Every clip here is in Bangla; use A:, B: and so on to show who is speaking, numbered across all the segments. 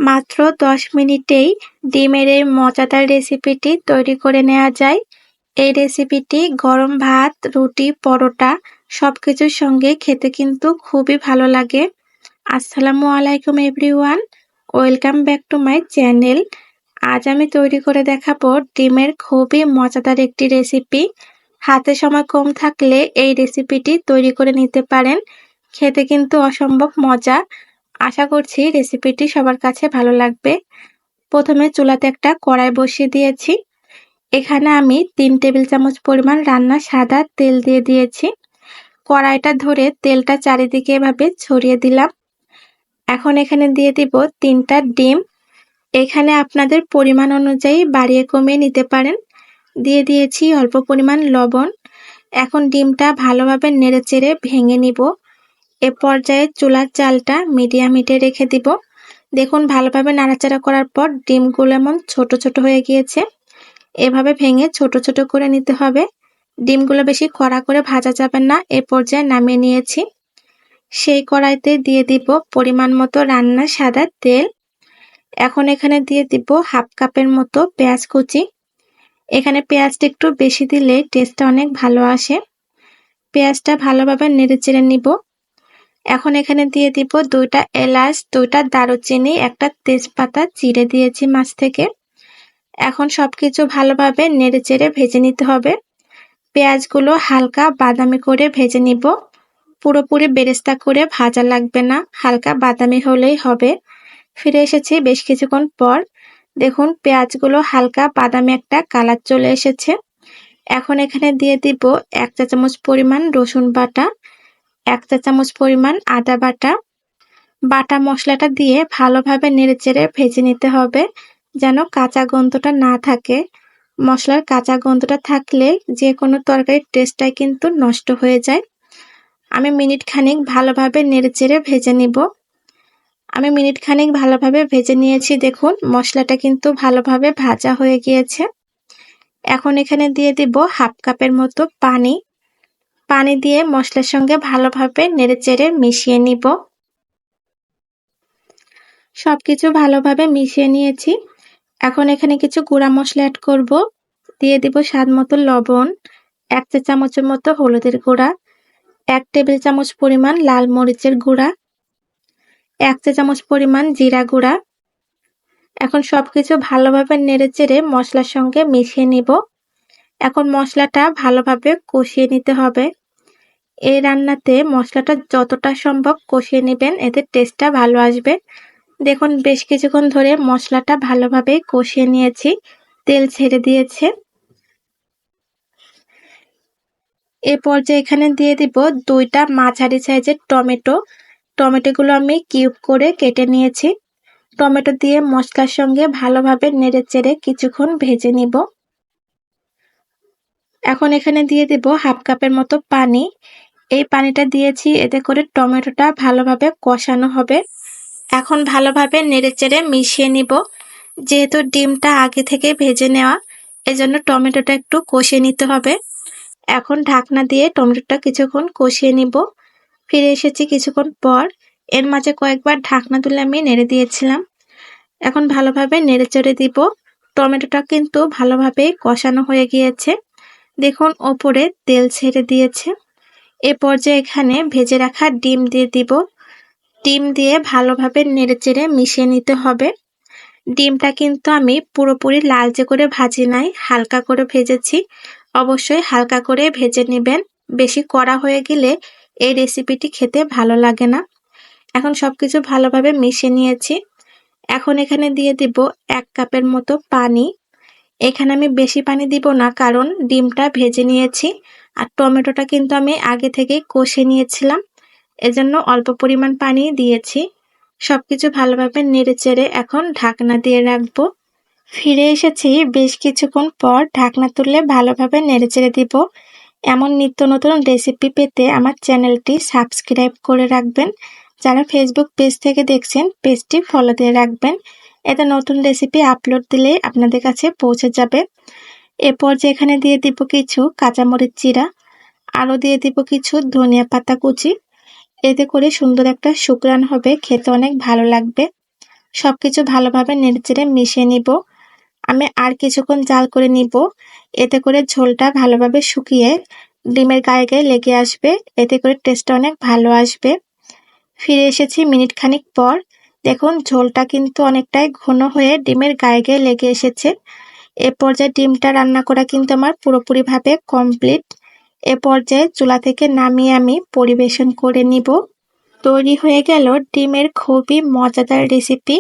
A: মাত্র 10 মিনিটেই ডিমের এই মজাদার রেসিপিটি তৈরি করে নেওয়া যায়। এই রেসিপিটি গরম ভাত, রুটি, পরোটা সবকিছুর সঙ্গে খেতে কিন্তু খুবই ভালো লাগে। আসসালামু আলাইকুম everyone, welcome back to my channel. আজ আমি তৈরি করে দেখাবো ডিমের খুবই মজাদার একটি রেসিপি। হাতে সময় কম থাকলে এই রেসিপিটি তৈরি করে নিতে পারেন। খেতে কিন্তু অসম্ভব মজা। আশা করছি রেসিপিটি সবার কাছে ভালো লাগবে। প্রথমে চুলাতে একটা কড়াই বসিয়ে দিয়েছি। এখানে আমি 3 টেবিল চামচ পরিমাণ রান্নার সাদা তেল দিয়ে দিয়েছি। কড়াইটা ধরে তেলটা চারিদিকে এভাবে ছড়িয়ে দিলাম। এখন এখানে দিয়ে দিব 3টা ডিম। এখানে আপনাদের পরিমাণ অনুযায়ী বাড়িয়ে কমিয়ে নিতে পারেন। দিয়ে দিয়েছি অল্প পরিমাণ লবণ। এখন ডিমটা ভালোভাবে নেড়েচেড়ে ভেঙে নিব। এ পর্যায়ে চুলার জালটা মিডিয়াম হিটে রেখে দিব। দেখুন ভালোভাবে নাড়াচাড়া করার পর ডিমগুলো এমন ছোট ছোট হয়ে গিয়েছে। এভাবে ভেঙে ছোট ছোট করে নিতে হবে। ডিমগুলো বেশি কড়া করে ভাজা যাবে না। এ পর্যায়ে নামিয়ে নিয়েছি। সেই কড়াইতে দিয়ে দিব পরিমাণ মতো রান্নার সাদা তেল। এখন এখানে দিয়ে দিব হাফ কাপের মতো পেঁয়াজ কুচি। এখানে পেঁয়াজটা একটু বেশি দিলে টেস্টটা অনেক ভালো আসে। পেঁয়াজটা ভালোভাবে নেড়েচেড়ে নিব। এখন এখানে দিয়ে দিব 2টা এলাচ, 2টা দারুচিনি, একটা তেজপাতা চিড়ে দিয়েছি মাছ থেকে। এখন সবকিছু ভালোভাবে নেড়েচেড়ে ভেজে নিতে হবে। পেঁয়াজগুলো হালকা বাদামি করে ভেজে নিব। পুরোপুরি বেরেস্তা করে ভাজা লাগবে না, হালকা বাদামি হলেই হবে। ফিরে এসেছি বেশ কিছুক্ষণ পর। দেখুন পেঁয়াজগুলো হালকা বাদামি একটা কালার চলে এসেছে। এখন এখানে দিয়ে দিব 1 চা চামচ পরিমাণ রসুন বাটা, 1 চা চামচ পরিমাণ আদা বাটা। বাটা মশলাটা দিয়ে ভালোভাবে নেড়েচেড়ে ভেজে নিতে হবে, যেন কাঁচা গন্ধটা না থাকে। মশলার কাঁচা গন্ধটা থাকলে যে কোনো তরকারির টেস্টটাই কিন্তু নষ্ট হয়ে যায়। আমি মিনিট খানিক ভালোভাবে নেড়েচেড়ে ভেজে নিব। আমি মিনিট খানিক ভালোভাবে ভেজে নিয়েছি। দেখুন মশলাটা কিন্তু ভালোভাবে ভাজা হয়ে গিয়েছে। এখন এখানে দিয়ে দিব হাফ কাপের মতো পানি। পানি দিয়ে মশলার সঙ্গে ভালোভাবে নেড়েচেড়ে মিশিয়ে নিব। সবকিছু ভালোভাবে মিশিয়ে নিয়েছি। এখন এখানে কিছু গুঁড়া মশলা অ্যাড করব। দিয়ে দিব স্বাদ মতো লবণ, 1 চা চামচের মতো হলুদের গুঁড়া, 1 টেবিল চামচ পরিমাণ লাল মরিচের গুঁড়া, 1 চা চামচ পরিমাণ জিরা গুঁড়া। এখন সবকিছু ভালোভাবে নেড়েচেড়ে মশলার সঙ্গে মিশিয়ে নিব। এখন মশলাটা ভালোভাবে কষিয়ে নিতে হবে। এই রান্নাতে মশলাটা যতটা সম্ভব কষিয়ে নেবেন, এতে টেস্টটা ভালো আসবে। দেখুন বেশ কিছুক্ষণ ধরে মশলাটা ভালোভাবে কষিয়ে নিয়েছি, তেল ছেড়ে দিয়েছে। এ পর্যায়ে এখানে দিয়ে দিব 2টা মাঝারি সাইজের টমেটো। টমেটোগুলো আমি কিউব করে কেটে নিয়েছি। টমেটো দিয়ে মশলার সঙ্গে ভালোভাবে নেড়েচেড়ে কিছুক্ষণ ভেজে নিব। এখন এখানে দিয়ে দিব হাফ কাপের মতো পানি। এই পানিটা দিয়েছি এতে করে টমেটোটা ভালোভাবে কষানো হবে। এখন ভালোভাবে নেড়েচেড়ে মিশিয়ে নিব। যেহেতু ডিমটা আগে থেকে ভেজে নেওয়া, এজন্য টমেটোটা একটু কষিয়ে নিতে হবে। এখন ঢাকনা দিয়ে টমেটোটা কিছুক্ষণ কষিয়ে নিব। ফিরে এসেছি কিছুক্ষণ পর। এর মাঝে কয়েকবার ঢাকনা তুলে আমি নেড়ে দিয়েছিলাম। এখন ভালোভাবে নেড়েচেড়ে দিব। টমেটোটা কিন্তু ভালোভাবে কষানো হয়ে গিয়েছে। দেখুন ওপরে তেল ছেড়ে দিয়েছে। এ পর্যায়ে এখানে ভেজে রাখা ডিম দিয়ে দিব। ডিম দিয়ে ভালোভাবে নেড়েচেড়ে মিশিয়ে নিতে হবে। ডিমটা কিন্তু আমি পুরোপুরি লালচে করে ভাজি নাই, হালকা করে ভেজেছি। অবশ্যই হালকা করে ভেজে নেবেন। বেশি কড়া হয়ে গেলে এই রেসিপিটি খেতে ভালো লাগে না। এখন সবকিছু ভালোভাবে মিশিয়ে নিয়েছি। এখন এখানে দিয়ে দিব 1 কাপের মতো পানি। এখানে আমি বেশি পানি দিব না, কারণ ডিমটা ভেজে নিয়েছি আর টমেটোটা কিন্তু আমি আগে থেকেই কষে নিয়েছিলাম। এজন্য অল্প পরিমাণ পানি দিয়েছি। সবকিছু ভালোভাবে নেড়েচেড়ে এখন ঢাকনা দিয়ে রাখবো। ফিরে এসেছি বেশ কিছুক্ষণ পর। ঢাকনা তুলে ভালোভাবে নেড়েচেড়ে দিব। এমন নিত্য নতুন রেসিপি পেতে আমার চ্যানেলটি সাবস্ক্রাইব করে রাখবেন। যারা ফেসবুক পেজ থেকে দেখছেন, পেজটি ফলো দিয়ে রাখবেন। এতে নতুন রেসিপি আপলোড দিলে আপনাদের কাছে পৌঁছে যাবে। এরপর যে এখানে দিয়ে দিব কিছু কাঁচামরিচ চিরা, আরও দিয়ে দিব কিছু ধনিয়া পাতা কুচি। এতে করে সুন্দর একটা সুঘ্রাণ হবে, খেতে অনেক ভালো লাগবে। সবকিছু ভালোভাবে নেড়েচেড়ে মিশিয়ে নিব। আমি আর কিছুক্ষণ জাল করে নিব। এতে করে ঝোলটা ভালোভাবে শুকিয়ে ডিমের গায়ে গায়ে লেগে আসবে। এতে করে টেস্টটা অনেক ভালো আসবে। ফিরে এসেছি মিনিট খানিক পর। দেখুন ঝোলটা কিন্তু অনেকটাই ঘন হয়ে ডিমের গায়ে গায়ে লেগে এসেছে। এ পর্যায়ে ডিমটা রান্না করা কিন্তু আমার পুরোপুরিভাবে কমপ্লিট। এ পর্যায়ে চুলা থেকে নামিয়ে আমি পরিবেশন করে নিব। তৈরি হয়ে গেল ডিমের খুবই মজাদার রেসিপি।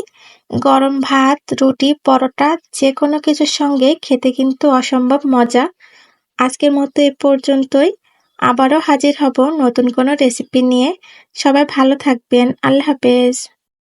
A: গরম ভাত, রুটি, পরোটা যেকোনো কিছুর সঙ্গে খেতে কিন্তু অসম্ভব মজা। আজকের মতো এ পর্যন্তই। আবারও হাজির হব নতুন কোনো রেসিপি নিয়ে। সবাই ভালো থাকবেন। আল্লাহ হাফেজ।